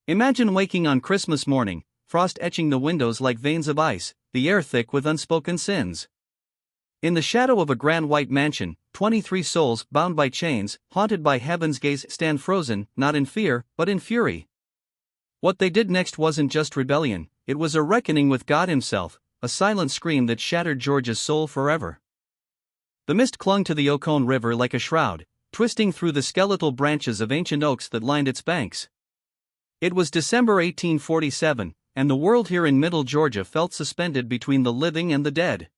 Imagine waking on Christmas morning, frost etching the windows like veins of ice, the air thick with unspoken sins. In the shadow of a grand white mansion, 23 souls, bound by chains, haunted by heaven's gaze, stand frozen, not in fear, but in fury. What they did next wasn't just rebellion, it was a reckoning with God himself, a silent scream that shattered George's soul forever. The mist clung to the Okone River like a shroud, twisting through the skeletal branches of ancient oaks that lined its banks. It was December 1847, and the world here in Middle Georgia felt suspended between the living and the dead.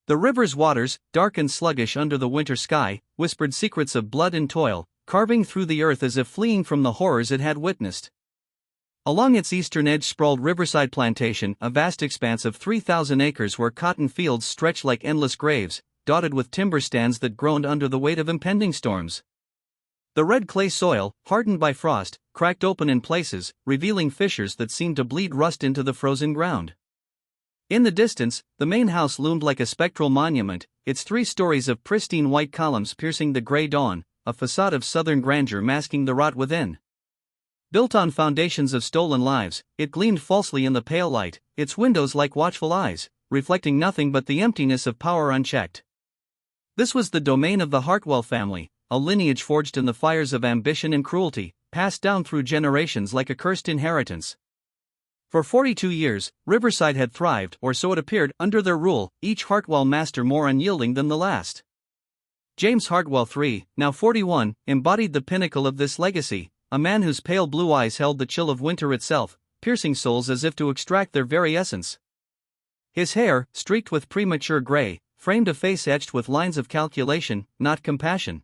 The river's waters, dark and sluggish under the winter sky, whispered secrets of blood and toil, carving through the earth as if fleeing from the horrors it had witnessed. Along its eastern edge sprawled Riverside Plantation, a vast expanse of 3,000 acres where cotton fields stretched like endless graves, dotted with timber stands that groaned under the weight of impending storms. The red clay soil, hardened by frost, cracked open in places, revealing fissures that seemed to bleed rust into the frozen ground. In the distance, the main house loomed like a spectral monument, its 3 stories of pristine white columns piercing the gray dawn, a facade of southern grandeur masking the rot within. Built on foundations of stolen lives, it gleamed falsely in the pale light, its windows like watchful eyes, reflecting nothing but the emptiness of power unchecked. This was the domain of the Hartwell family, a lineage forged in the fires of ambition and cruelty, passed down through generations like a cursed inheritance. For 42 years, Riverside had thrived, or so it appeared, under their rule, each Hartwell master more unyielding than the last. James Hartwell III, now 41, embodied the pinnacle of this legacy, a man whose pale blue eyes held the chill of winter itself, piercing souls as if to extract their very essence. His hair, streaked with premature gray, framed a face etched with lines of calculation, not compassion.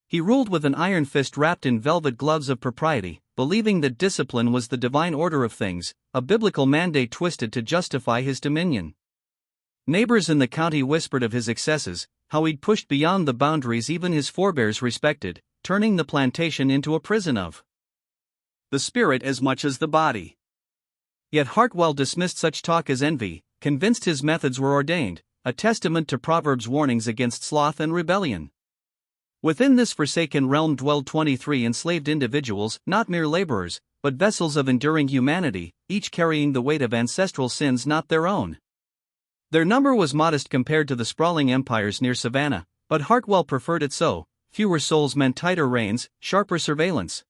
He ruled with an iron fist wrapped in velvet gloves of propriety, believing that discipline was the divine order of things, a biblical mandate twisted to justify his dominion. Neighbors in the county whispered of his excesses, how he'd pushed beyond the boundaries even his forebears respected, turning the plantation into a prison of the spirit as much as the body. Yet Hartwell dismissed such talk as envy, convinced his methods were ordained, a testament to Proverbs' warnings against sloth and rebellion. Within this forsaken realm dwelled 23 enslaved individuals, not mere laborers, but vessels of enduring humanity, each carrying the weight of ancestral sins not their own. Their number was modest compared to the sprawling empires near Savannah, but Hartwell preferred it so. Fewer souls meant tighter reins, sharper surveillance.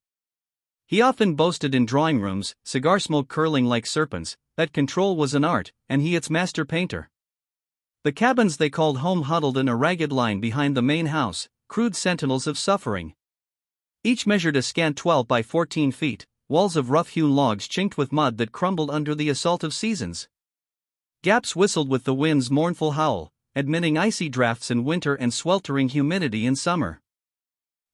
He often boasted in drawing rooms, cigar smoke curling like serpents, that control was an art, and he its master painter. The cabins they called home huddled in a ragged line behind the main house, crude sentinels of suffering. Each measured a scant 12 by 14 feet, walls of rough-hewn logs chinked with mud that crumbled under the assault of seasons. Gaps whistled with the wind's mournful howl, admitting icy drafts in winter and sweltering humidity in summer.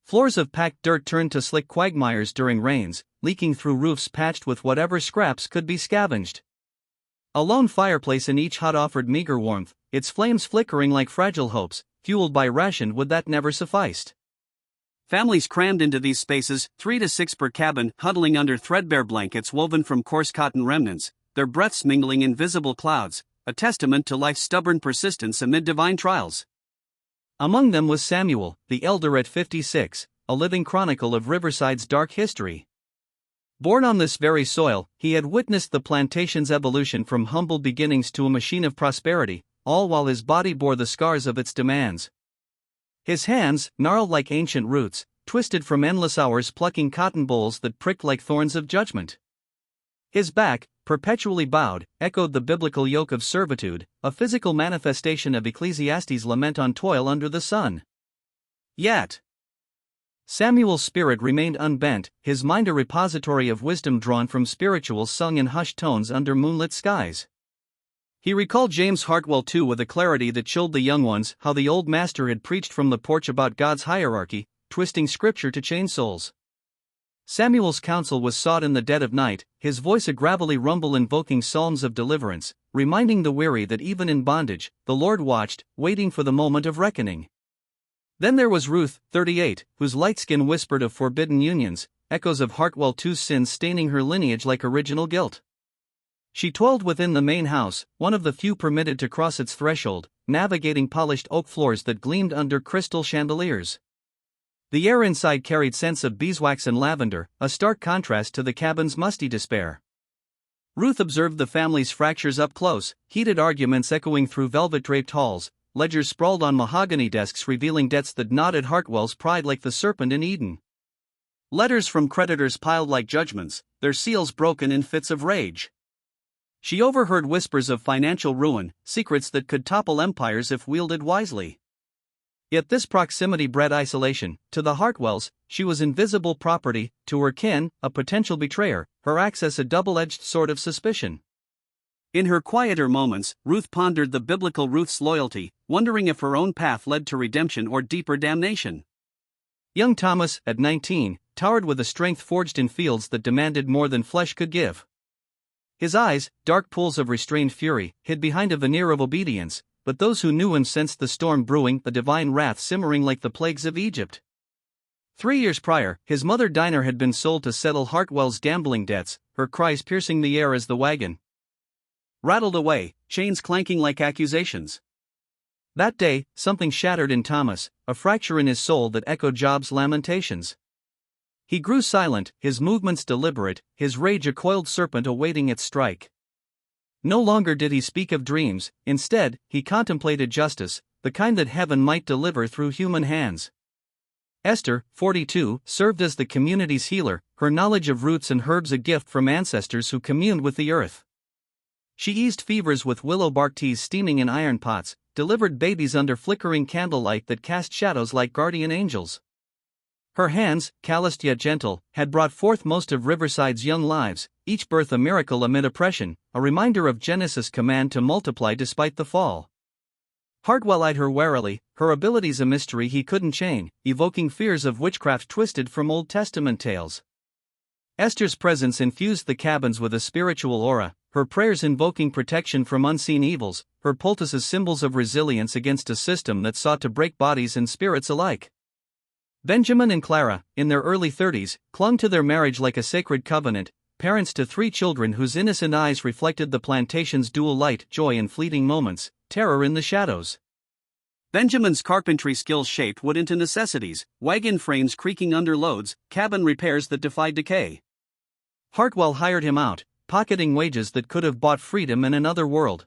Floors of packed dirt turned to slick quagmires during rains, leaking through roofs patched with whatever scraps could be scavenged. A lone fireplace in each hut offered meager warmth, its flames flickering like fragile hopes, fueled by rationed wood that never sufficed. Families crammed into these spaces, 3 to 6 per cabin, huddling under threadbare blankets woven from coarse cotton remnants, their breaths mingling in visible clouds, a testament to life's stubborn persistence amid divine trials. Among them was Samuel, the elder at 56, a living chronicle of Riverside's dark history. Born on this very soil, he had witnessed the plantation's evolution from humble beginnings to a machine of prosperity, all while his body bore the scars of its demands. His hands, gnarled like ancient roots, twisted from endless hours plucking cotton bolls that pricked like thorns of judgment. His back, perpetually bowed, echoed the biblical yoke of servitude, a physical manifestation of Ecclesiastes' lament on toil under the sun. Yet Samuel's spirit remained unbent, his mind a repository of wisdom drawn from spirituals sung in hushed tones under moonlit skies. He recalled James Hartwell II with a clarity that chilled the young ones, how the old master had preached from the porch about God's hierarchy, twisting scripture to chain souls. Samuel's counsel was sought in the dead of night, his voice a gravelly rumble invoking psalms of deliverance, reminding the weary that even in bondage, the Lord watched, waiting for the moment of reckoning. Then there was Ruth, 38, whose light skin whispered of forbidden unions, echoes of Hartwell II's sins staining her lineage like original guilt. She toiled within the main house, one of the few permitted to cross its threshold, navigating polished oak floors that gleamed under crystal chandeliers. The air inside carried scents of beeswax and lavender, a stark contrast to the cabin's musty despair. Ruth observed the family's fractures up close, heated arguments echoing through velvet-draped halls, ledgers sprawled on mahogany desks revealing debts that gnawed at Hartwell's pride like the serpent in Eden. Letters from creditors piled like judgments, their seals broken in fits of rage. She overheard whispers of financial ruin, secrets that could topple empires if wielded wisely. Yet this proximity bred isolation. To the Hartwells, she was invisible property; to her kin, a potential betrayer, her access a double-edged sword of suspicion. In her quieter moments, Ruth pondered the biblical Ruth's loyalty, wondering if her own path led to redemption or deeper damnation. Young Thomas, at 19, towered with a strength forged in fields that demanded more than flesh could give. His eyes, dark pools of restrained fury, hid behind a veneer of obedience, but those who knew him sensed the storm brewing, the divine wrath simmering like the plagues of Egypt. 3 years prior, his mother Dinah had been sold to settle Hartwell's gambling debts, her cries piercing the air as the wagon rattled away, chains clanking like accusations. That day, something shattered in Thomas, a fracture in his soul that echoed Job's lamentations. He grew silent, his movements deliberate, his rage a coiled serpent awaiting its strike. No longer did he speak of dreams, instead, he contemplated justice, the kind that heaven might deliver through human hands. Esther, 42, served as the community's healer, her knowledge of roots and herbs a gift from ancestors who communed with the earth. She eased fevers with willow bark teas steaming in iron pots, delivered babies under flickering candlelight that cast shadows like guardian angels. Her hands, calloused yet gentle, had brought forth most of Riverside's young lives, each birth a miracle amid oppression, a reminder of Genesis' command to multiply despite the fall. Hartwell eyed her warily, her abilities a mystery he couldn't chain, evoking fears of witchcraft twisted from Old Testament tales. Esther's presence infused the cabins with a spiritual aura, her prayers invoking protection from unseen evils, her poultices symbols of resilience against a system that sought to break bodies and spirits alike. Benjamin and Clara, in their early 30s, clung to their marriage like a sacred covenant, parents to 3 children whose innocent eyes reflected the plantation's dual light, joy in fleeting moments, terror in the shadows. Benjamin's carpentry skills shaped wood into necessities, wagon frames creaking under loads, cabin repairs that defied decay. Hartwell hired him out, pocketing wages that could have bought freedom in another world.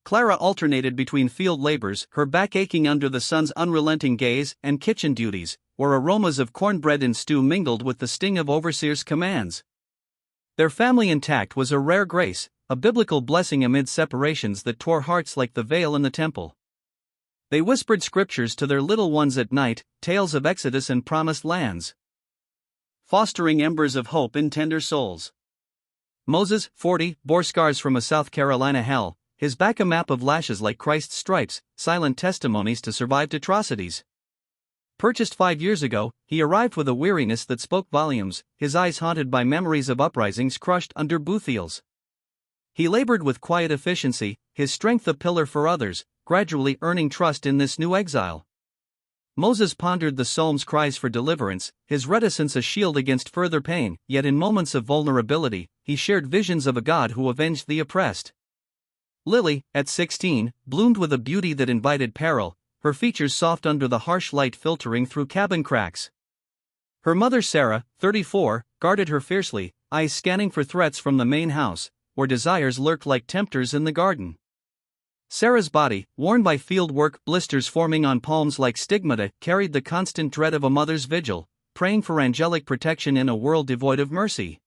Clara alternated between field labors, her back aching under the sun's unrelenting gaze, and kitchen duties, where aromas of cornbread and stew mingled with the sting of overseers' commands. Their family intact was a rare grace, a biblical blessing amid separations that tore hearts like the veil in the temple. They whispered scriptures to their little ones at night, tales of Exodus and promised lands, fostering embers of hope in tender souls. Moses, 40, bore scars from a South Carolina hell, his back a map of lashes like Christ's stripes, silent testimonies to survived atrocities. Purchased 5 years ago, he arrived with a weariness that spoke volumes, his eyes haunted by memories of uprisings crushed under Boothiels. He labored with quiet efficiency, his strength a pillar for others, gradually earning trust in this new exile. Moses pondered the Psalms' cries for deliverance, his reticence a shield against further pain, yet in moments of vulnerability, he shared visions of a God who avenged the oppressed. Lily, at 16, bloomed with a beauty that invited peril, her features soft under the harsh light filtering through cabin cracks. Her mother Sarah, 34, guarded her fiercely, eyes scanning for threats from the main house, where desires lurked like tempters in the garden. Sarah's body, worn by field work, blisters forming on palms like stigmata, carried the constant dread of a mother's vigil, praying for angelic protection in a world devoid of mercy.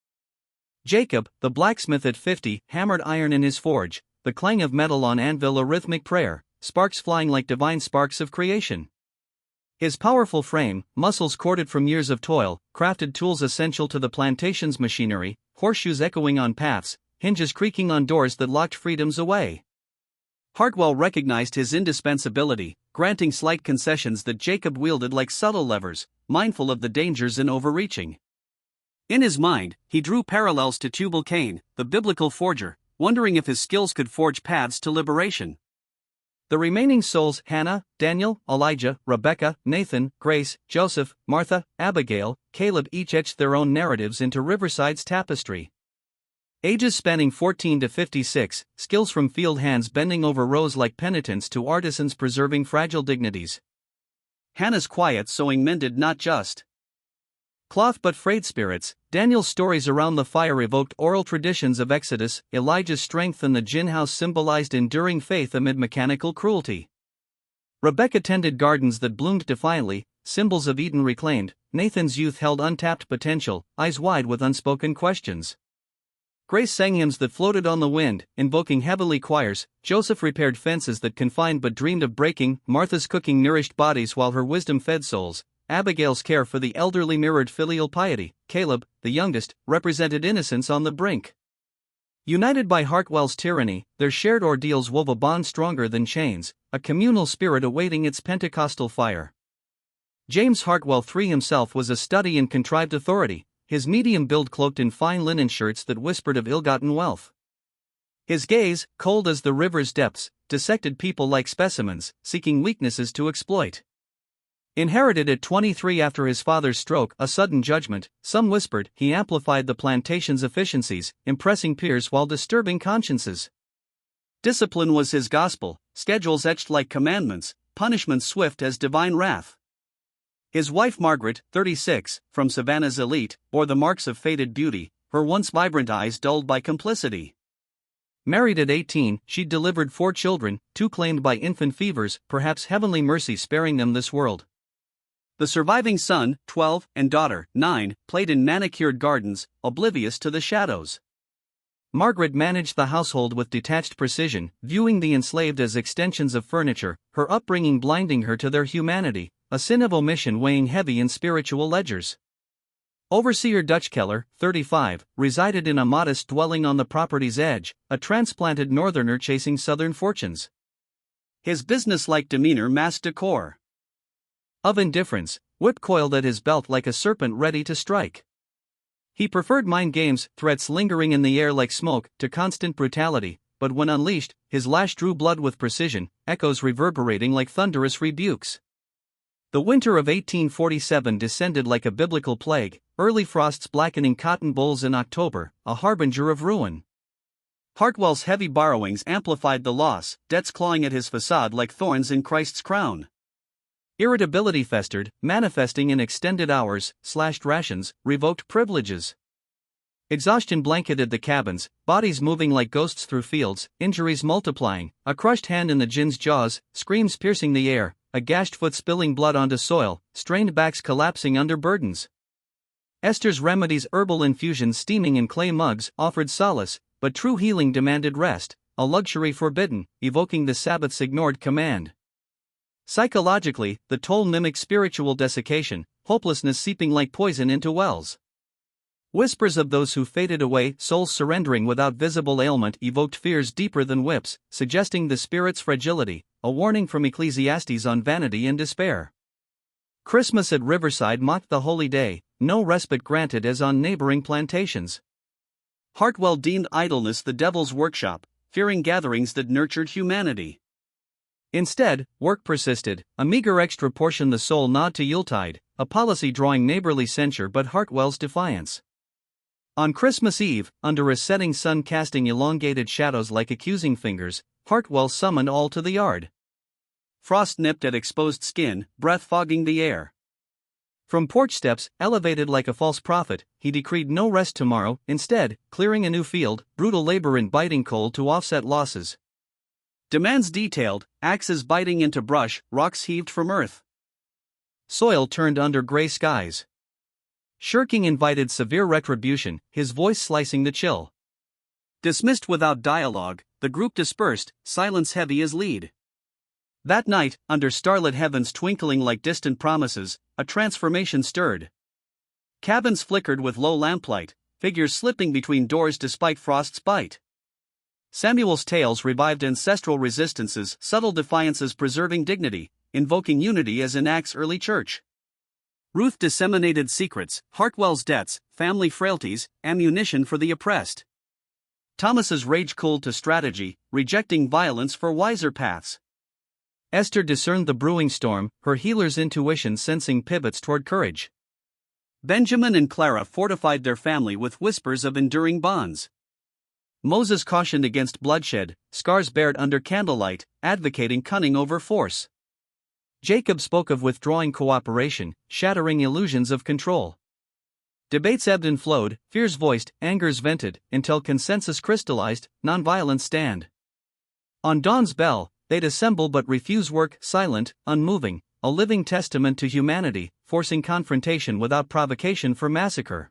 Jacob, the blacksmith at 50, hammered iron in his forge, the clang of metal on anvil a rhythmic prayer, sparks flying like divine sparks of creation. His powerful frame, muscles corded from years of toil, crafted tools essential to the plantation's machinery, horseshoes echoing on paths, hinges creaking on doors that locked freedoms away. Hartwell recognized his indispensability, granting slight concessions that Jacob wielded like subtle levers, mindful of the dangers in overreaching. In his mind, he drew parallels to Tubal-Cain, the biblical forger, wondering if his skills could forge paths to liberation. The remaining souls, Hannah, Daniel, Elijah, Rebecca, Nathan, Grace, Joseph, Martha, Abigail, Caleb, each etched their own narratives into Riverside's tapestry. Ages spanning 14 to 56, skills from field hands bending over rows like penitents to artisans preserving fragile dignities. Hannah's quiet sewing mended not just cloth but frayed spirits. Daniel's stories around the fire evoked oral traditions of Exodus. Elijah's strength and the gin house symbolized enduring faith amid mechanical cruelty. Rebecca tended gardens that bloomed defiantly, symbols of Eden reclaimed. Nathan's youth held untapped potential, eyes wide with unspoken questions. Grace sang hymns that floated on the wind, invoking heavenly choirs. Joseph repaired fences that confined but dreamed of breaking. Martha's cooking nourished bodies while her wisdom fed souls. Abigail's care for the elderly mirrored filial piety. Caleb, the youngest, represented innocence on the brink. United by Hartwell's tyranny, their shared ordeals wove a bond stronger than chains, a communal spirit awaiting its Pentecostal fire. James Hartwell III himself was a study in contrived authority, his medium build cloaked in fine linen shirts that whispered of ill-gotten wealth. His gaze, cold as the river's depths, dissected people like specimens, seeking weaknesses to exploit. Inherited at 23 after his father's stroke, a sudden judgment, some whispered, he amplified the plantation's efficiencies, impressing peers while disturbing consciences. Discipline was his gospel, schedules etched like commandments, punishments swift as divine wrath. His wife Margaret, 36, from Savannah's elite, bore the marks of faded beauty, her once vibrant eyes dulled by complicity. Married at 18, she'd delivered 4 children, 2 claimed by infant fevers, perhaps heavenly mercy sparing them this world. The surviving son, 12, and daughter, 9, played in manicured gardens, oblivious to the shadows. Margaret managed the household with detached precision, viewing the enslaved as extensions of furniture, her upbringing blinding her to their humanity, a sin of omission weighing heavy in spiritual ledgers. Overseer Dutch Keller, 35, resided in a modest dwelling on the property's edge, a transplanted northerner chasing southern fortunes. His businesslike demeanor masked a core of indifference, whip coiled at his belt like a serpent ready to strike. He preferred mind games, threats lingering in the air like smoke, to constant brutality, but when unleashed, his lash drew blood with precision, echoes reverberating like thunderous rebukes. The winter of 1847 descended like a biblical plague, early frosts blackening cotton bolls in October, a harbinger of ruin. Hartwell's heavy borrowings amplified the loss, debts clawing at his facade like thorns in Christ's crown. Irritability festered, manifesting in extended hours, slashed rations, revoked privileges. Exhaustion blanketed the cabins, bodies moving like ghosts through fields, injuries multiplying, a crushed hand in the gin's jaws, screams piercing the air, a gashed foot spilling blood onto soil, strained backs collapsing under burdens. Esther's remedies, herbal infusions steaming in clay mugs, offered solace, but true healing demanded rest, a luxury forbidden, evoking the Sabbath's ignored command. Psychologically, the toll mimicked spiritual desiccation, hopelessness seeping like poison into wells. Whispers of those who faded away, souls surrendering without visible ailment, evoked fears deeper than whips, suggesting the spirit's fragility, a warning from Ecclesiastes on vanity and despair. Christmas at Riverside mocked the holy day, no respite granted as on neighboring plantations. Hartwell deemed idleness the devil's workshop, fearing gatherings that nurtured humanity. Instead, work persisted, a meager extra portion the soul nod to Yuletide, a policy drawing neighborly censure but Hartwell's defiance. On Christmas Eve, under a setting sun casting elongated shadows like accusing fingers, Hartwell summoned all to the yard. Frost nipped at exposed skin, breath fogging the air. From porch steps, elevated like a false prophet, he decreed no rest tomorrow, instead, clearing a new field, brutal labor in biting coal to offset losses. Demands detailed, axes biting into brush, rocks heaved from earth. Soil turned under gray skies. Shirking invited severe retribution, his voice slicing the chill. Dismissed without dialogue, the group dispersed, silence heavy as lead. That night, under starlit heavens twinkling like distant promises, a transformation stirred. Cabins flickered with low lamplight, figures slipping between doors despite frost's bite. Samuel's tales revived ancestral resistances, subtle defiances preserving dignity, invoking unity as in Acts' early church. Ruth disseminated secrets, Hartwell's debts, family frailties, ammunition for the oppressed. Thomas's rage cooled to strategy, rejecting violence for wiser paths. Esther discerned the brewing storm, her healer's intuition sensing pivots toward courage. Benjamin and Clara fortified their family with whispers of enduring bonds. Moses cautioned against bloodshed, scars bared under candlelight, advocating cunning over force. Jacob spoke of withdrawing cooperation, shattering illusions of control. Debates ebbed and flowed, fears voiced, angers vented, until consensus crystallized, nonviolence stand. On dawn's bell, they'd assemble but refuse work, silent, unmoving, a living testament to humanity, forcing confrontation without provocation for massacre.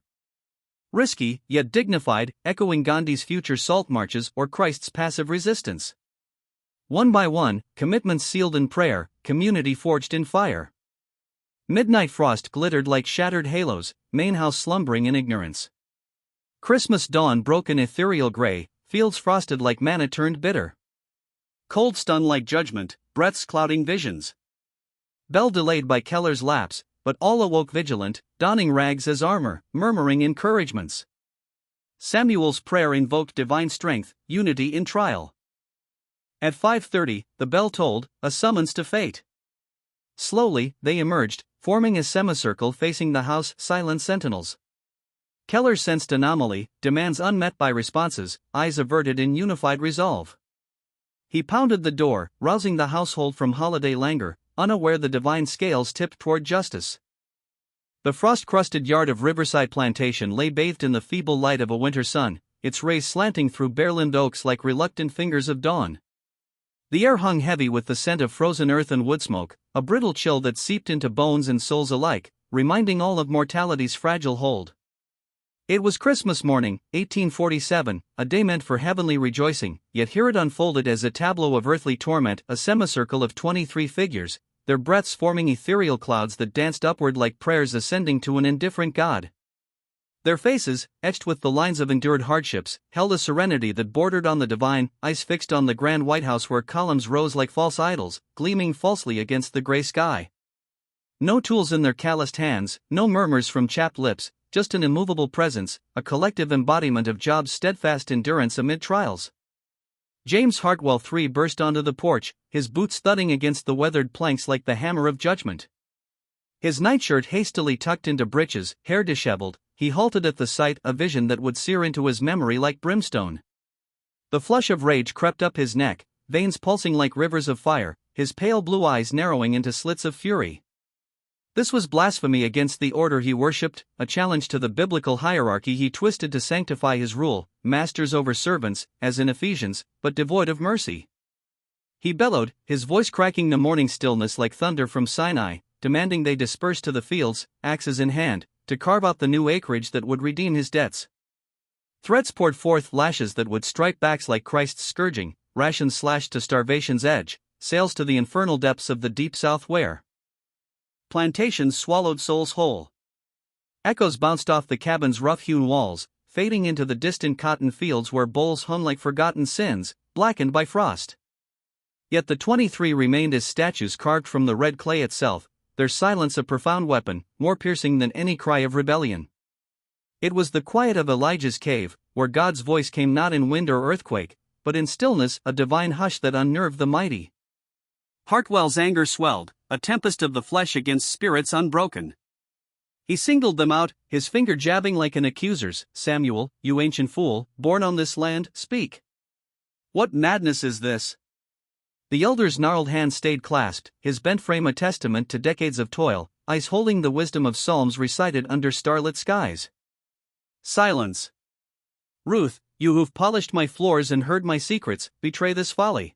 Risky, yet dignified, echoing Gandhi's future salt marches or Christ's passive resistance. One by one, commitments sealed in prayer, community forged in fire. Midnight frost glittered like shattered halos, main house slumbering in ignorance. Christmas dawn broke in ethereal gray, fields frosted like manna turned bitter. Cold stunned like judgment, breaths clouding visions. Bell delayed by Keller's lapse, but all awoke vigilant, donning rags as armor, murmuring encouragements. Samuel's prayer invoked divine strength, unity in trial. At 5:30, the bell tolled, a summons to fate. Slowly, they emerged, forming a semicircle facing the house, silent sentinels. Keller sensed anomaly, demands unmet by responses, eyes averted in unified resolve. He pounded the door, rousing the household from holiday languor, unaware the divine scales tipped toward justice. The frost-crusted yard of Riverside Plantation lay bathed in the feeble light of a winter sun, its rays slanting through bare-limbed oaks like reluctant fingers of dawn. The air hung heavy with the scent of frozen earth and wood smoke, a brittle chill that seeped into bones and souls alike, reminding all of mortality's fragile hold. It was Christmas morning, 1847, a day meant for heavenly rejoicing, yet here it unfolded as a tableau of earthly torment, a semicircle of 23 figures, their breaths forming ethereal clouds that danced upward like prayers ascending to an indifferent God. Their faces, etched with the lines of endured hardships, held a serenity that bordered on the divine, eyes fixed on the grand White House where columns rose like false idols, gleaming falsely against the gray sky. No tools in their calloused hands, no murmurs from chapped lips, just an immovable presence, a collective embodiment of Job's steadfast endurance amid trials. James Hartwell III burst onto the porch, his boots thudding against the weathered planks like the hammer of judgment. His nightshirt hastily tucked into breeches, hair disheveled, he halted at the sight, a vision that would sear into his memory like brimstone. The flush of rage crept up his neck, veins pulsing like rivers of fire, his pale blue eyes narrowing into slits of fury. This was blasphemy against the order he worshipped, a challenge to the biblical hierarchy he twisted to sanctify his rule, masters over servants, as in Ephesians, but devoid of mercy. He bellowed, his voice cracking the morning stillness like thunder from Sinai, demanding they disperse to the fields, axes in hand, to carve out the new acreage that would redeem his debts. Threats poured forth, lashes that would strike backs like Christ's scourging, rations slashed to starvation's edge, sails to the infernal depths of the deep south where plantations swallowed souls whole. Echoes bounced off the cabin's rough-hewn walls, fading into the distant cotton fields where bowls hung like forgotten sins, blackened by frost. Yet the 23 remained as statues carved from the red clay itself, their silence a profound weapon, more piercing than any cry of rebellion. It was the quiet of Elijah's cave, where God's voice came not in wind or earthquake, but in stillness, a divine hush that unnerved the mighty. Hartwell's anger swelled, a tempest of the flesh against spirits unbroken. He singled them out, his finger jabbing like an accuser's. "Samuel, you ancient fool, born on this land, speak. What madness is this?" The elder's gnarled hands stayed clasped, his bent frame a testament to decades of toil, eyes holding the wisdom of psalms recited under starlit skies. Silence. "Ruth, you who've polished my floors and heard my secrets, betray this folly."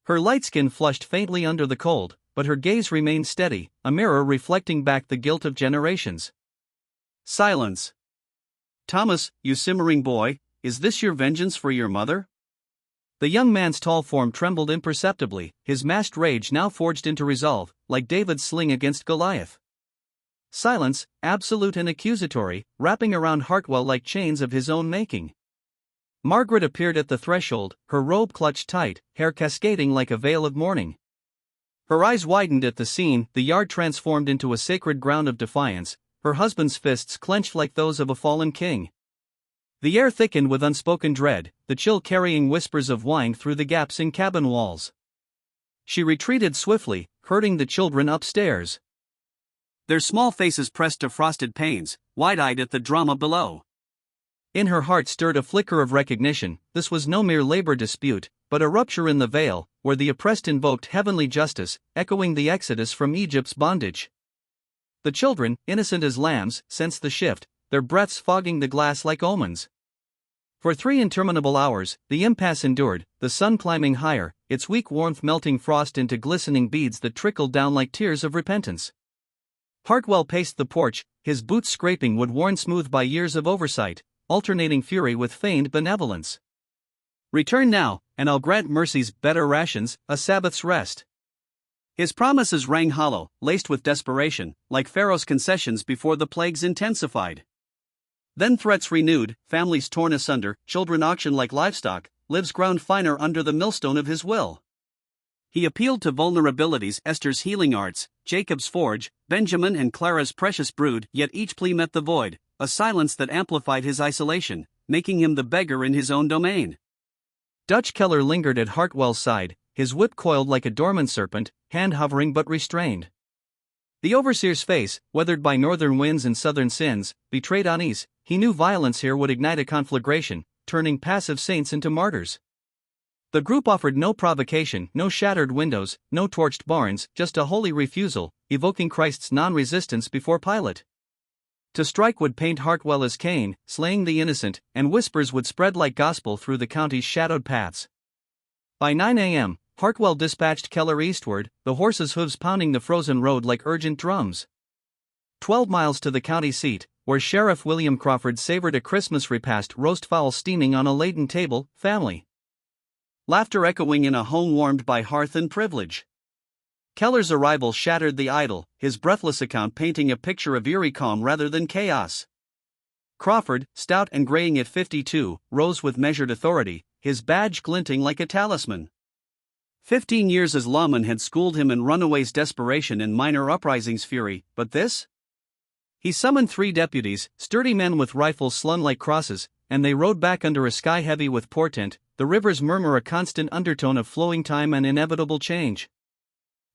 Her light skin flushed faintly under the cold, but her gaze remained steady, a mirror reflecting back the guilt of generations. Silence. "Thomas, you simmering boy, is this your vengeance for your mother?" The young man's tall form trembled imperceptibly, his masked rage now forged into resolve, like David's sling against Goliath. Silence, absolute and accusatory, wrapping around Hartwell like chains of his own making. Margaret appeared at the threshold, her robe clutched tight, hair cascading like a veil of mourning. Her eyes widened at the scene, the yard transformed into a sacred ground of defiance, her husband's fists clenched like those of a fallen king. The air thickened with unspoken dread, the chill carrying whispers of wine through the gaps in cabin walls. She retreated swiftly, herding the children upstairs. Their small faces pressed to frosted panes, wide-eyed at the drama below. In her heart stirred a flicker of recognition. This was no mere labor dispute, but a rupture in the veil, where the oppressed invoked heavenly justice, echoing the exodus from Egypt's bondage. The children, innocent as lambs, sensed the shift, their breaths fogging the glass like omens. For 3 interminable hours, the impasse endured, the sun climbing higher, its weak warmth melting frost into glistening beads that trickled down like tears of repentance. Hartwell paced the porch, his boots scraping wood worn smooth by years of oversight, alternating fury with feigned benevolence. "Return now, and I'll grant mercy's better rations, a Sabbath's rest." His promises rang hollow, laced with desperation, like Pharaoh's concessions before the plagues intensified. Then threats renewed, families torn asunder, children auctioned like livestock, lives ground finer under the millstone of his will. He appealed to vulnerabilities, Esther's healing arts, Jacob's forge, Benjamin and Clara's precious brood, yet each plea met the void, a silence that amplified his isolation, making him the beggar in his own domain. Dutch Keller lingered at Hartwell's side, his whip coiled like a dormant serpent, hand hovering but restrained. The overseer's face, weathered by northern winds and southern sins, betrayed unease. He knew violence here would ignite a conflagration, turning passive saints into martyrs. The group offered no provocation, no shattered windows, no torched barns, just a holy refusal, evoking Christ's non-resistance before Pilate. To strike would paint Hartwell as Cain, slaying the innocent, and whispers would spread like gospel through the county's shadowed paths. By 9 a.m., Hartwell dispatched Keller eastward, the horses' hooves pounding the frozen road like urgent drums. 12 miles to the county seat, where Sheriff William Crawford savored a Christmas repast, roast fowl steaming on a laden table, family laughter echoing in a home warmed by hearth and privilege. Keller's arrival shattered the idyll, his breathless account painting a picture of eerie calm rather than chaos. Crawford, stout and graying at 52, rose with measured authority, his badge glinting like a talisman. 15 years as lawman had schooled him in runaway's desperation and minor uprisings' fury, but this? He summoned 3 deputies, sturdy men with rifles slung like crosses, and they rode back under a sky heavy with portent, the river's murmur a constant undertone of flowing time and inevitable change.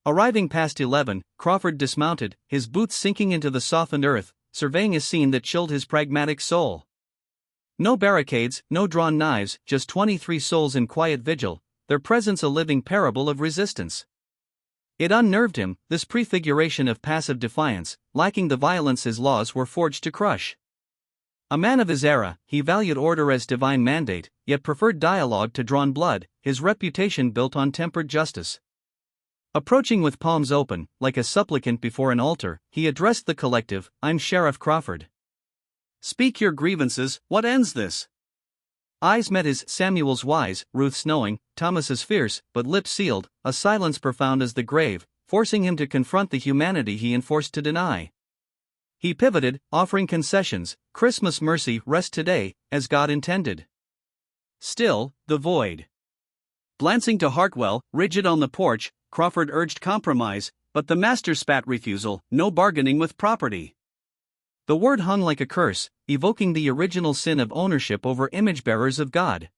Arriving past 11, Crawford dismounted, his boots sinking into the softened earth, surveying a scene that chilled his pragmatic soul. No barricades, no drawn knives, just 23 souls in quiet vigil, their presence a living parable of resistance. It unnerved him, this prefiguration of passive defiance, lacking the violence his laws were forged to crush. A man of his era, he valued order as divine mandate, yet preferred dialogue to drawn blood, his reputation built on tempered justice. Approaching with palms open, like a supplicant before an altar, he addressed the collective, "I'm Sheriff Crawford. Speak your grievances, what ends this?" Eyes met his, Samuel's wise, Ruth's knowing, Thomas's fierce, but lips sealed, a silence profound as the grave, forcing him to confront the humanity he enforced to deny. He pivoted, offering concessions, Christmas mercy, rest today, as God intended. Still, the void. Glancing to Hartwell, rigid on the porch, Crawford urged compromise, but the master spat refusal, no bargaining with property. The word hung like a curse, evoking the original sin of ownership over image-bearers of God.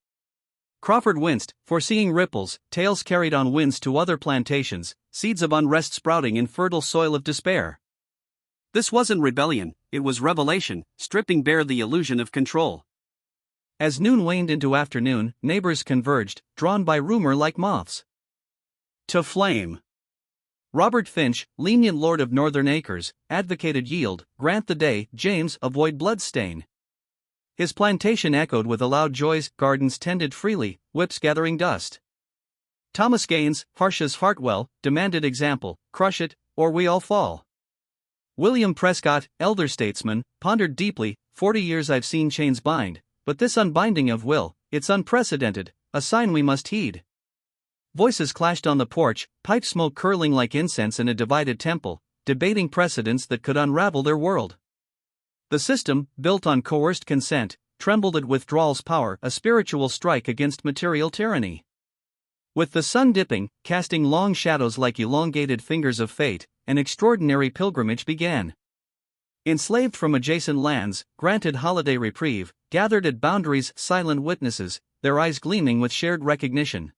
Crawford winced, foreseeing ripples, tales carried on winds to other plantations, seeds of unrest sprouting in fertile soil of despair. This wasn't rebellion, it was revelation, stripping bare the illusion of control. As noon waned into afternoon, neighbors converged, drawn by rumor like moths to flame. Robert Finch, lenient lord of Northern Acres, advocated yield, grant the day, James, avoid bloodstain. His plantation echoed with allowed joys, gardens tended freely, whips gathering dust. Thomas Gaines, harsh as Hartwell, demanded example, crush it, or we all fall. William Prescott, elder statesman, pondered deeply, 40 years I've seen chains bind, but this unbinding of will, it's unprecedented, a sign we must heed. Voices clashed on the porch, pipe smoke curling like incense in a divided temple, debating precedents that could unravel their world. The system, built on coerced consent, trembled at withdrawal's power, a spiritual strike against material tyranny. With the sun dipping, casting long shadows like elongated fingers of fate, an extraordinary pilgrimage began. Enslaved from adjacent lands, granted holiday reprieve, gathered at boundaries, silent witnesses, their eyes gleaming with shared recognition.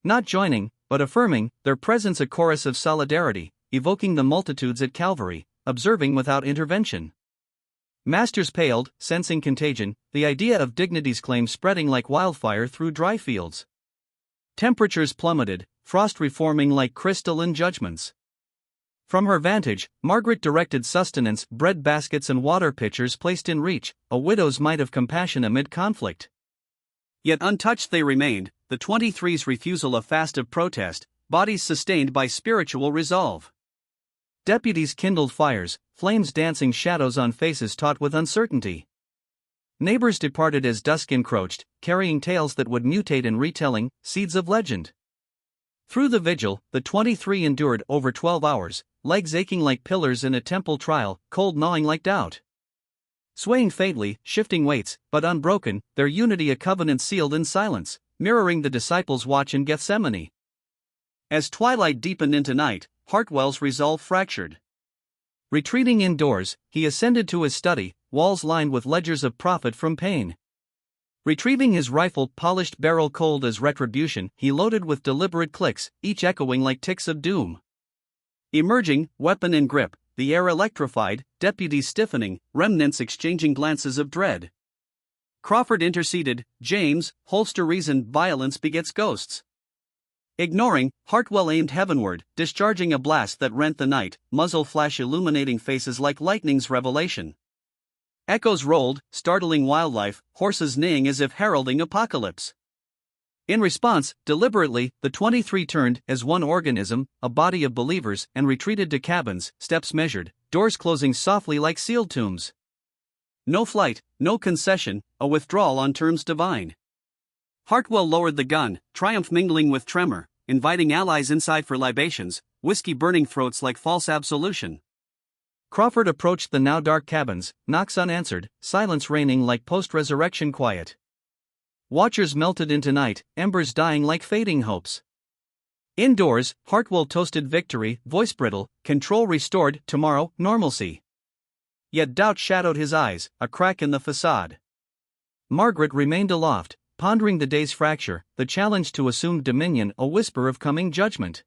Not joining, but affirming, their presence a chorus of solidarity, evoking the multitudes at Calvary, observing without intervention. Masters paled, sensing contagion, the idea of Dignity's claim spreading like wildfire through dry fields. Temperatures plummeted, frost reforming like crystalline judgments. From her vantage, Margaret directed sustenance, bread baskets and water pitchers placed in reach, a widow's mite of compassion amid conflict. Yet untouched they remained, the 23's refusal a fast of protest, bodies sustained by spiritual resolve. Deputies kindled fires, flames dancing shadows on faces taut with uncertainty. Neighbors departed as dusk encroached, carrying tales that would mutate in retelling, seeds of legend. Through the vigil, the 23 endured over 12 hours, legs aching like pillars in a temple trial, cold gnawing like doubt. Swaying faintly, shifting weights, but unbroken, their unity a covenant sealed in silence, mirroring the disciples' watch in Gethsemane. As twilight deepened into night, Hartwell's resolve fractured. Retreating indoors, he ascended to his study, walls lined with ledgers of profit from pain. Retrieving his rifle, polished barrel cold as retribution, he loaded with deliberate clicks, each echoing like ticks of doom. Emerging, weapon in grip, the air electrified, deputies stiffening, remnants exchanging glances of dread. Crawford interceded, James, holster reason, violence begets ghosts. Ignoring, Hartwell aimed heavenward, discharging a blast that rent the night, muzzle flash illuminating faces like lightning's revelation. Echoes rolled, startling wildlife, horses neighing as if heralding apocalypse. In response, deliberately, the 23 turned as one organism, a body of believers, and retreated to cabins, steps measured, doors closing softly like sealed tombs. No flight, no concession, a withdrawal on terms divine. Hartwell lowered the gun, triumph mingling with tremor, inviting allies inside for libations, whiskey burning throats like false absolution. Crawford approached the now dark cabins, knocks unanswered, silence reigning like post-resurrection quiet. Watchers melted into night, embers dying like fading hopes. Indoors, Hartwell toasted victory, voice brittle, control restored, tomorrow, normalcy. Yet doubt shadowed his eyes, a crack in the facade. Margaret remained aloft, pondering the day's fracture, the challenge to assume dominion, a whisper of coming judgment.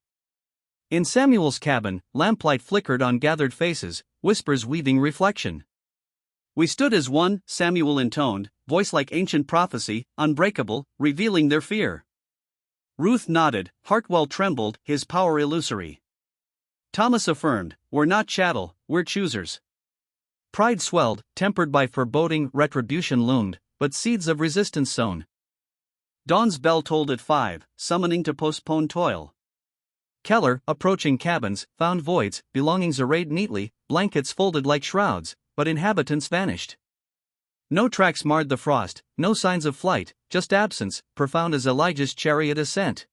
In Samuel's cabin, lamplight flickered on gathered faces, whispers weaving reflection. We stood as one, Samuel intoned, voice like ancient prophecy, unbreakable, revealing their fear. Ruth nodded, Hartwell trembled, his power illusory. Thomas affirmed, we're not chattel, we're choosers. Pride swelled, tempered by foreboding, retribution loomed, but seeds of resistance sown. Dawn's bell tolled at 5, summoning to postpone toil. Keller, approaching cabins, found voids, belongings arrayed neatly, blankets folded like shrouds, but inhabitants vanished. No tracks marred the frost, no signs of flight, just absence, profound as Elijah's chariot ascent.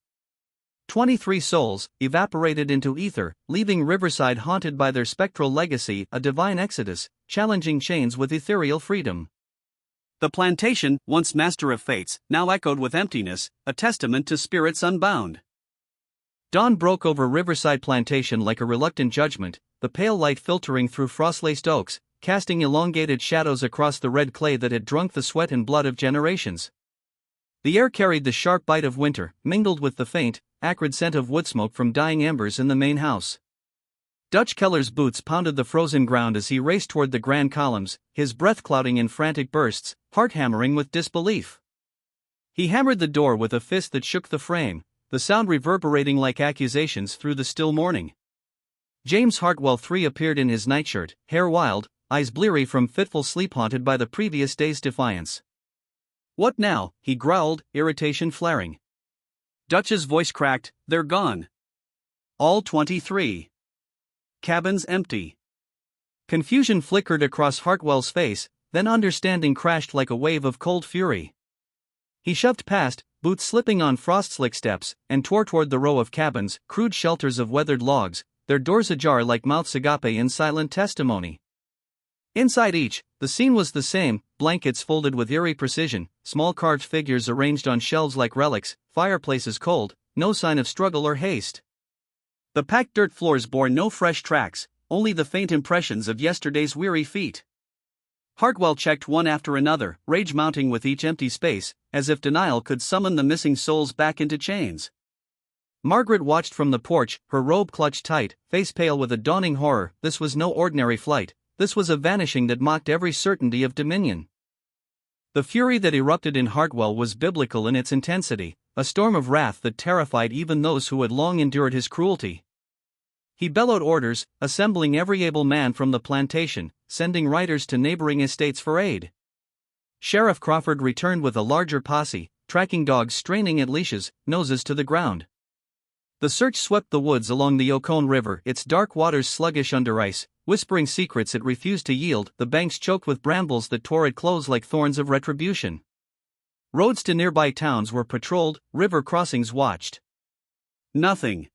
23 souls, evaporated into ether, leaving Riverside haunted by their spectral legacy, a divine exodus, challenging chains with ethereal freedom. The plantation, once master of fates, now echoed with emptiness, a testament to spirits unbound. Dawn broke over Riverside Plantation like a reluctant judgment, the pale light filtering through frost-laced oaks, casting elongated shadows across the red clay that had drunk the sweat and blood of generations. The air carried the sharp bite of winter, mingled with the faint, acrid scent of wood smoke from dying embers in the main house. Dutch Keller's boots pounded the frozen ground as he raced toward the grand columns, his breath clouding in frantic bursts, heart hammering with disbelief. He hammered the door with a fist that shook the frame, the sound reverberating like accusations through the still morning. James Hartwell III appeared in his nightshirt, hair wild, eyes bleary from fitful sleep haunted by the previous day's defiance. What now? He growled, irritation flaring. Dutch's voice cracked, they're gone. All 23. Cabins empty. Confusion flickered across Hartwell's face, then understanding crashed like a wave of cold fury. He shoved past, boots slipping on frost-slick steps, and tore toward the row of cabins, crude shelters of weathered logs, their doors ajar like mouths agape in silent testimony. Inside each, the scene was the same, blankets folded with eerie precision, small carved figures arranged on shelves like relics, fireplaces cold, no sign of struggle or haste. The packed dirt floors bore no fresh tracks, only the faint impressions of yesterday's weary feet. Hartwell checked one after another, rage mounting with each empty space, as if denial could summon the missing souls back into chains. Margaret watched from the porch, her robe clutched tight, face pale with a dawning horror. This was no ordinary flight. this was a vanishing that mocked every certainty of dominion. The fury that erupted in Hartwell was biblical in its intensity, a storm of wrath that terrified even those who had long endured his cruelty. He bellowed orders, assembling every able man from the plantation, sending riders to neighboring estates for aid. Sheriff Crawford returned with a larger posse, tracking dogs straining at leashes, noses to the ground. The search swept the woods along the Okone River, its dark waters sluggish under ice, whispering secrets it refused to yield, the banks choked with brambles that tore at clothes like thorns of retribution. Roads to nearby towns were patrolled, river crossings watched. Nothing.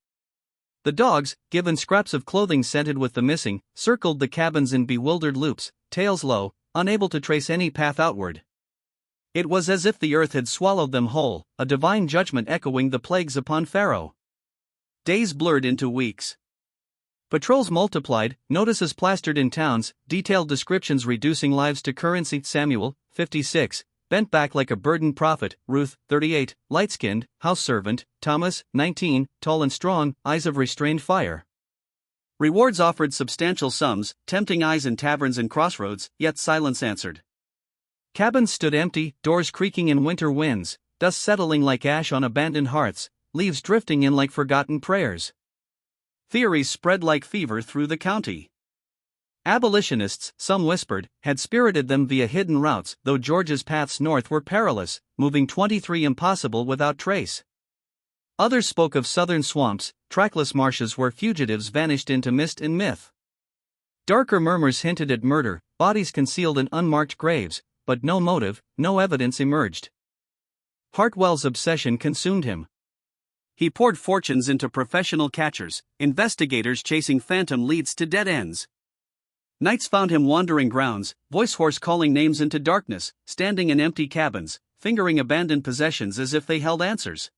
The dogs, given scraps of clothing scented with the missing, circled the cabins in bewildered loops, tails low, unable to trace any path outward. It was as if the earth had swallowed them whole, a divine judgment echoing the plagues upon Pharaoh. Days blurred into weeks. Patrols multiplied, notices plastered in towns, detailed descriptions reducing lives to currency. Samuel, 56, bent back like a burdened prophet. Ruth, 38, light-skinned, house servant. Thomas, 19, tall and strong, eyes of restrained fire. Rewards offered substantial sums, tempting eyes in taverns and crossroads, yet silence answered. Cabins stood empty, doors creaking in winter winds, dust settling like ash on abandoned hearths, leaves drifting in like forgotten prayers. Theories spread like fever through the county. Abolitionists, some whispered, had spirited them via hidden routes, though Georgia's paths north were perilous, moving 23 impossible without trace. Others spoke of southern swamps, trackless marshes where fugitives vanished into mist and myth. Darker murmurs hinted at murder, bodies concealed in unmarked graves, but no motive, no evidence emerged. Hartwell's obsession consumed him. He poured fortunes into professional catchers, investigators chasing phantom leads to dead ends. Nights found him wandering grounds, voice hoarse calling names into darkness, standing in empty cabins, fingering abandoned possessions as if they held answers.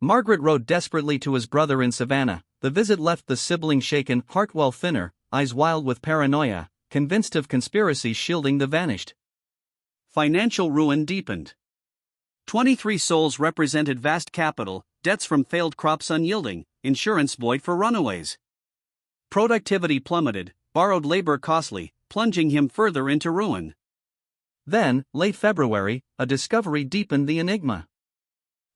Margaret wrote desperately to his brother in Savannah. The visit left the sibling shaken, Hartwell thinner, eyes wild with paranoia, convinced of conspiracies shielding the vanished. Financial ruin deepened. 23 souls represented vast capital, debts from failed crops unyielding, insurance void for runaways. Productivity plummeted, borrowed labor costly, plunging him further into ruin. Then, late February, a discovery deepened the enigma.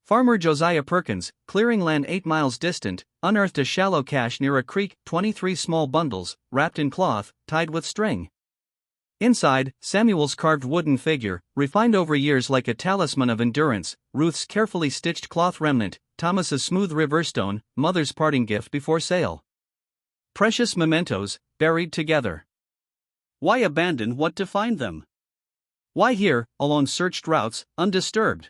Farmer Josiah Perkins, clearing land 8 miles distant, unearthed a shallow cache near a creek, 23 small bundles, wrapped in cloth, tied with string. Inside, Samuel's carved wooden figure, refined over years like a talisman of endurance, Ruth's carefully stitched cloth remnant, Thomas's smooth riverstone, mother's parting gift before sale. Precious mementos, buried together. Why abandon what to find them? Why here, along searched routes, undisturbed?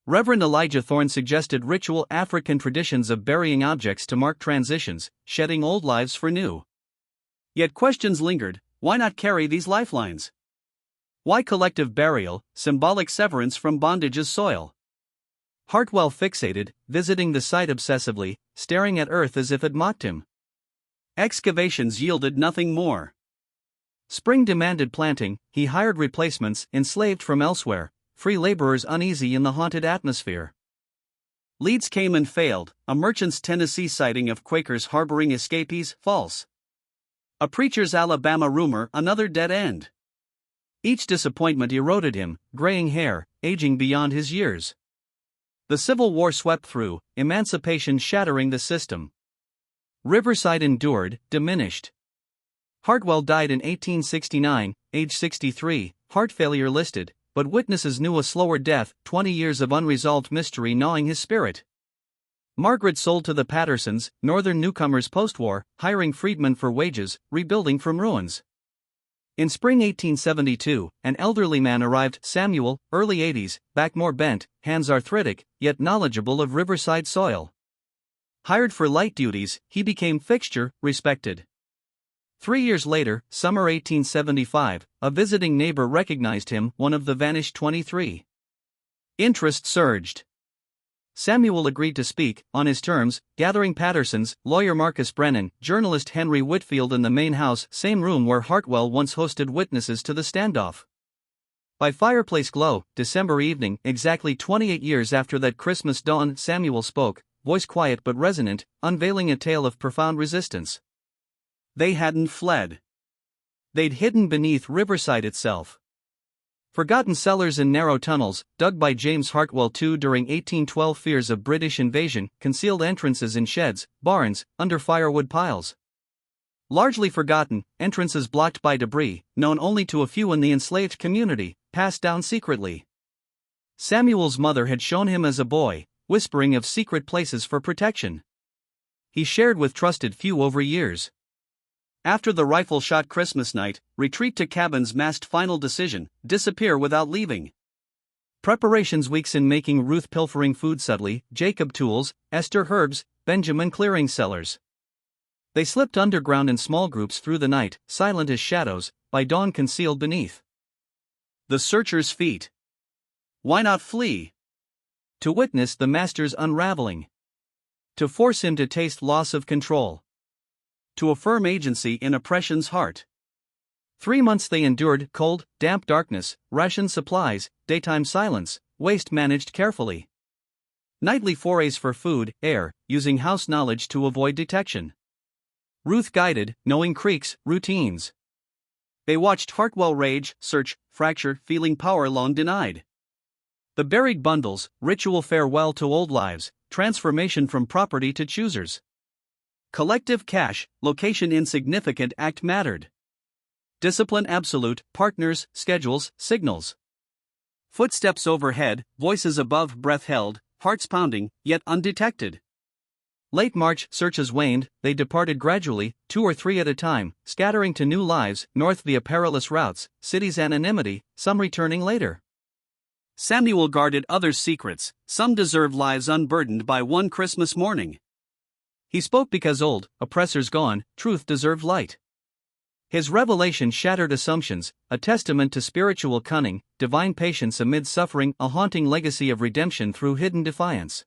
Reverend Elijah Thorne suggested ritual African traditions of burying objects to mark transitions, shedding old lives for new. Yet questions lingered. Why not carry these lifelines? Why collective burial, symbolic severance from bondage's soil? Hartwell fixated, visiting the site obsessively, staring at earth as if it mocked him. Excavations yielded nothing more. Spring demanded planting, he hired replacements, enslaved from elsewhere, free laborers uneasy in the haunted atmosphere. Leads came and failed, a merchant's Tennessee sighting of Quakers harboring escapees, false. A preacher's Alabama rumor, another dead end. Each disappointment eroded him, graying hair, aging beyond his years. The Civil War swept through, emancipation shattering the system. Riverside endured, diminished. Hartwell died in 1869, age 63, heart failure listed, but witnesses knew a slower death, 20 years of unresolved mystery gnawing his spirit. Margaret sold to the Pattersons, northern newcomers post-war, hiring freedmen for wages, rebuilding from ruins. In spring 1872, an elderly man arrived, Samuel, early 80s, back more bent, hands arthritic, yet knowledgeable of riverside soil. Hired for light duties, he became fixture, respected. 3 years later, summer 1875, a visiting neighbor recognized him, one of the vanished 23. Interest surged. Samuel agreed to speak, on his terms, gathering Pattersons, lawyer Marcus Brennan, journalist Henry Whitfield in the main house, same room where Hartwell once hosted witnesses to the standoff. By fireplace glow, December evening, exactly 28 years after that Christmas dawn, Samuel spoke, voice quiet but resonant, unveiling a tale of profound resistance. They hadn't fled. They'd hidden beneath Riverside itself. Forgotten cellars and narrow tunnels, dug by James Hartwell II during 1812. Fears of British invasion, concealed entrances in sheds, barns, under firewood piles. Largely forgotten, entrances blocked by debris, known only to a few in the enslaved community, passed down secretly. Samuel's mother had shown him as a boy, whispering of secret places for protection. He shared with trusted few over years. After the rifle shot Christmas night, retreat to cabins. Masked final decision, disappear without leaving. Preparations weeks in making. Ruth pilfering food subtly, Jacob tools, Esther herbs, Benjamin clearing cellars. They slipped underground in small groups through the night, silent as shadows, by dawn concealed beneath the searcher's feet. Why not flee? To witness the master's unraveling. To force him to taste loss of control. To affirm agency in oppression's heart. 3 months they endured cold, damp darkness, rationed supplies, daytime silence, waste managed carefully. Nightly forays for food, air, using house knowledge to avoid detection. Ruth guided, knowing creeks, routines. They watched Hartwell rage, search, fracture, feeling power long denied. The buried bundles, ritual farewell to old lives, transformation from property to choosers. Collective cash, location insignificant act mattered. Discipline absolute, partners, schedules, signals. Footsteps overhead, voices above, breath held, hearts pounding, yet undetected. Late March, searches waned, they departed gradually, 2 or 3 at a time, scattering to new lives, north via perilous routes, cities' anonymity, some returning later. Samuel guarded others' secrets, some deserved lives unburdened by one Christmas morning. He spoke because old, oppressors gone, truth deserved light. His revelation shattered assumptions, a testament to spiritual cunning, divine patience amid suffering, a haunting legacy of redemption through hidden defiance.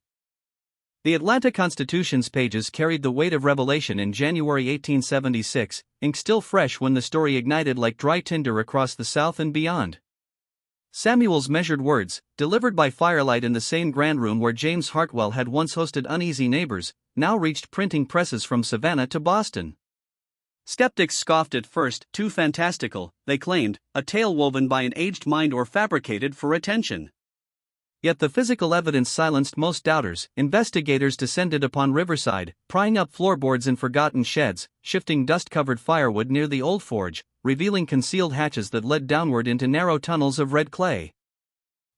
The Atlanta Constitution's pages carried the weight of revelation in January 1876, ink still fresh when the story ignited like dry tinder across the South and beyond. Samuel's measured words, delivered by firelight in the same grand room where James Hartwell had once hosted uneasy neighbors, now reached printing presses from Savannah to Boston. Skeptics scoffed at first, too fantastical, they claimed, a tale woven by an aged mind or fabricated for attention. Yet the physical evidence silenced most doubters. Investigators descended upon Riverside, prying up floorboards in forgotten sheds, shifting dust-covered firewood near the old forge, revealing concealed hatches that led downward into narrow tunnels of red clay.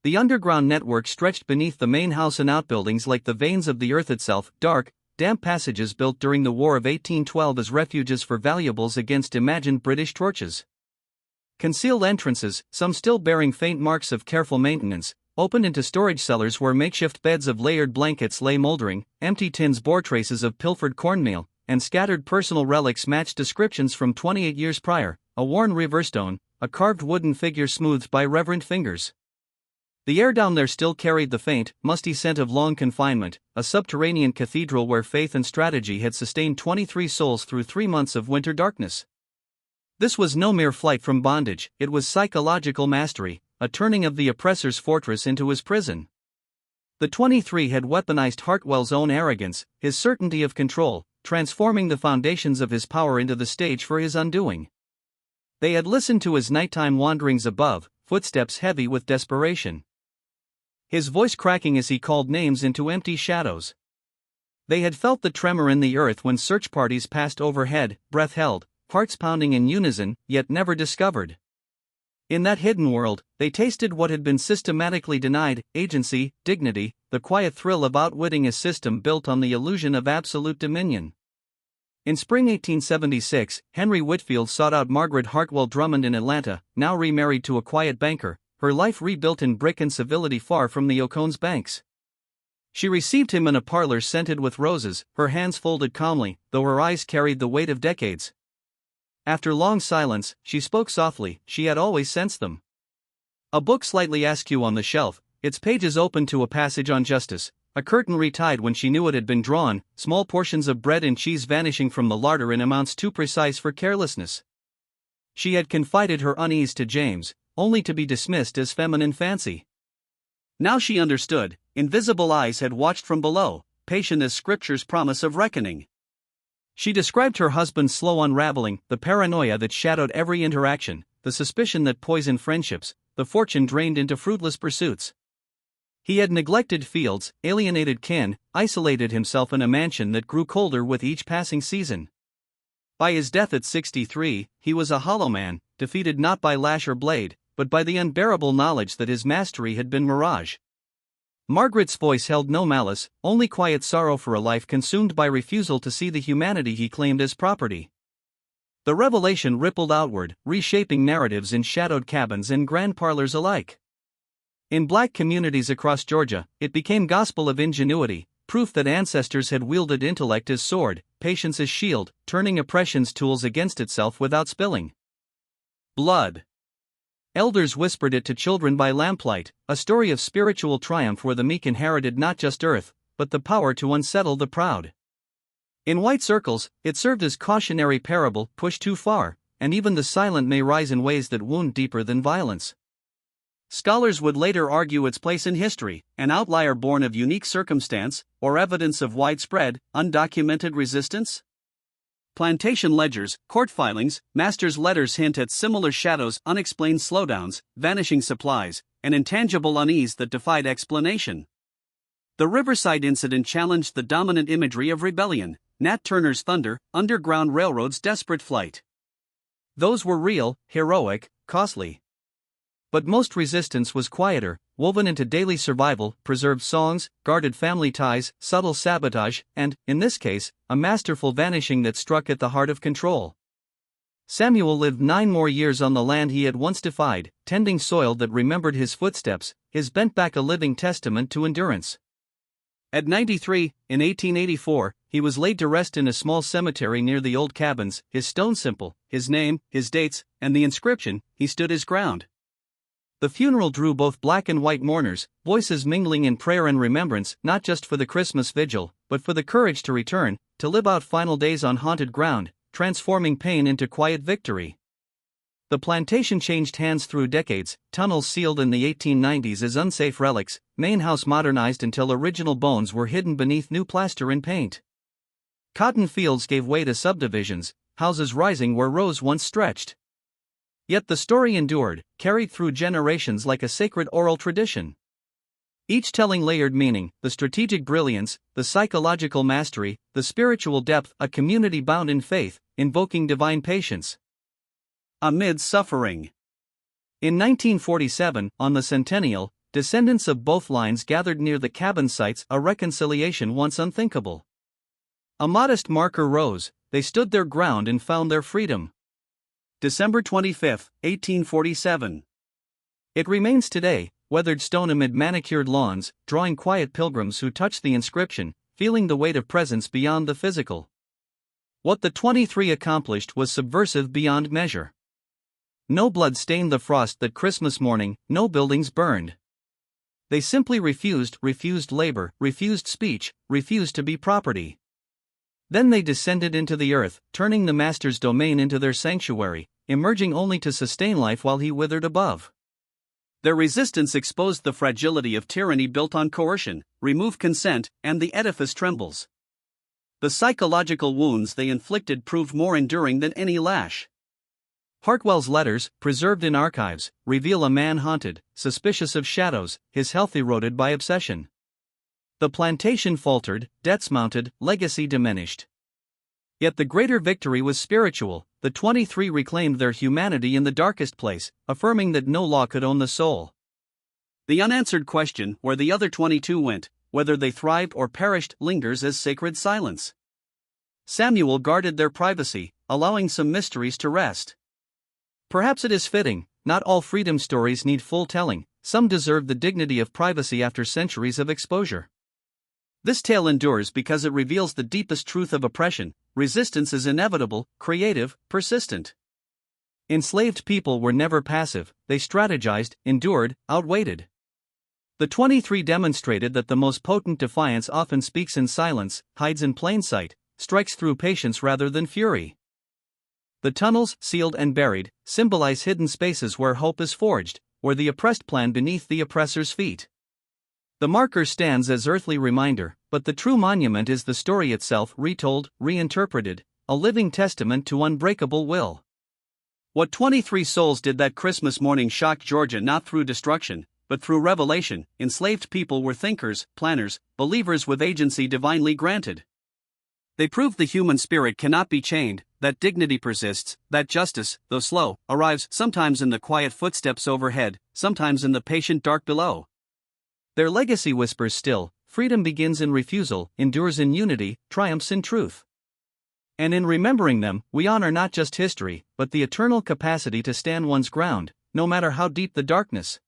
The underground network stretched beneath the main house and outbuildings like the veins of the earth itself, dark, damp passages built during the War of 1812 as refuges for valuables against imagined British torches. Concealed entrances, some still bearing faint marks of careful maintenance, opened into storage cellars where makeshift beds of layered blankets lay moldering, empty tins bore traces of pilfered cornmeal, and scattered personal relics matched descriptions from 28 years prior, a worn riverstone, a carved wooden figure smoothed by reverent fingers. The air down there still carried the faint, musty scent of long confinement, a subterranean cathedral where faith and strategy had sustained 23 souls through 3 months of winter darkness. This was no mere flight from bondage, it was psychological mastery, a turning of the oppressor's fortress into his prison. The 23 had weaponized Hartwell's own arrogance, his certainty of control, transforming the foundations of his power into the stage for his undoing. They had listened to his nighttime wanderings above, footsteps heavy with desperation. His voice cracking as he called names into empty shadows. They had felt the tremor in the earth when search parties passed overhead, breath held, hearts pounding in unison, yet never discovered. In that hidden world, they tasted what had been systematically denied, agency, dignity, the quiet thrill of outwitting a system built on the illusion of absolute dominion. In spring 1876, Henry Whitfield sought out Margaret Hartwell Drummond in Atlanta, now remarried to a quiet banker, her life rebuilt in brick and civility far from the Okone's banks. She received him in a parlor scented with roses, her hands folded calmly, though her eyes carried the weight of decades. After long silence, she spoke softly, she had always sensed them. A book slightly askew on the shelf, its pages open to a passage on justice, a curtain retied when she knew it had been drawn, small portions of bread and cheese vanishing from the larder in amounts too precise for carelessness. She had confided her unease to James, only to be dismissed as feminine fancy. Now she understood, invisible eyes had watched from below, patient as Scripture's promise of reckoning. She described her husband's slow unraveling, the paranoia that shadowed every interaction, the suspicion that poisoned friendships, the fortune drained into fruitless pursuits. He had neglected fields, alienated kin, isolated himself in a mansion that grew colder with each passing season. By his death at 63, he was a hollow man, defeated not by lash or blade, but by the unbearable knowledge that his mastery had been mirage. Margaret's voice held no malice, only quiet sorrow for a life consumed by refusal to see the humanity he claimed as property. The revelation rippled outward, reshaping narratives in shadowed cabins and grand parlors alike. In black communities across Georgia, it became gospel of ingenuity, proof that ancestors had wielded intellect as sword, patience as shield, turning oppression's tools against itself without spilling blood. Elders whispered it to children by lamplight, a story of spiritual triumph where the meek inherited not just earth, but the power to unsettle the proud. In white circles, it served as cautionary parable, push too far, and even the silent may rise in ways that wound deeper than violence. Scholars would later argue its place in history, an outlier born of unique circumstance, or evidence of widespread, undocumented resistance. Plantation ledgers, court filings, masters' letters hint at similar shadows, unexplained slowdowns, vanishing supplies, an intangible unease that defied explanation. The Riverside incident challenged the dominant imagery of rebellion, Nat Turner's thunder, Underground Railroad's desperate flight. Those were real, heroic, costly. But most resistance was quieter, woven into daily survival, preserved songs, guarded family ties, subtle sabotage, and, in this case, a masterful vanishing that struck at the heart of control. Samuel lived 9 more years on the land he had once defied, tending soil that remembered his footsteps, his bent back a living testament to endurance. At 93, in 1884, he was laid to rest in a small cemetery near the old cabins, his stone simple, his name, his dates, and the inscription, "He stood his ground." The funeral drew both black and white mourners, voices mingling in prayer and remembrance, not just for the Christmas vigil, but for the courage to return, to live out final days on haunted ground, transforming pain into quiet victory. The plantation changed hands through decades, tunnels sealed in the 1890s as unsafe relics, main house modernized until original bones were hidden beneath new plaster and paint. Cotton fields gave way to subdivisions, houses rising where rows once stretched. Yet the story endured, carried through generations like a sacred oral tradition. Each telling layered meaning, the strategic brilliance, the psychological mastery, the spiritual depth, a community bound in faith, invoking divine patience amid suffering. In 1947, on the centennial, descendants of both lines gathered near the cabin sites, a reconciliation once unthinkable. A modest marker rose, they stood their ground and found their freedom. December 25, 1847. It remains today, weathered stone amid manicured lawns, drawing quiet pilgrims who touch the inscription, feeling the weight of presence beyond the physical. What the 23 accomplished was subversive beyond measure. No blood stained the frost that Christmas morning, no buildings burned. They simply refused labor, refused speech, refused to be property. Then they descended into the earth, turning the master's domain into their sanctuary, emerging only to sustain life while he withered above. Their resistance exposed the fragility of tyranny built on coercion, removed consent, and the edifice trembles. The psychological wounds they inflicted proved more enduring than any lash. Hartwell's letters, preserved in archives, reveal a man haunted, suspicious of shadows, his health eroded by obsession. The plantation faltered, debts mounted, legacy diminished. Yet the greater victory was spiritual. The 23 reclaimed their humanity in the darkest place, affirming that no law could own the soul. The unanswered question, where the other 22 went, whether they thrived or perished, lingers as sacred silence. Samuel guarded their privacy, allowing some mysteries to rest. Perhaps it is fitting, not all freedom stories need full telling, some deserve the dignity of privacy after centuries of exposure. This tale endures because it reveals the deepest truth of oppression: resistance is inevitable, creative, persistent. Enslaved people were never passive, they strategized, endured, outwaited. The 23 demonstrated that the most potent defiance often speaks in silence, hides in plain sight, strikes through patience rather than fury. The tunnels, sealed and buried, symbolize hidden spaces where hope is forged, where the oppressed plan beneath the oppressor's feet. The marker stands as earthly reminder, But the true monument is the story itself, retold, reinterpreted, a living testament to unbreakable will. What 23 souls did that Christmas morning shocked Georgia not through destruction, but through revelation. Enslaved people were thinkers, planners, believers with agency divinely granted. They proved the human spirit cannot be chained, that dignity persists, that justice, though slow, arrives sometimes in the quiet footsteps overhead, sometimes in the patient dark below. Their legacy whispers still: freedom begins in refusal, endures in unity, triumphs in truth. And in remembering them, we honor not just history, but the eternal capacity to stand one's ground, no matter how deep the darkness.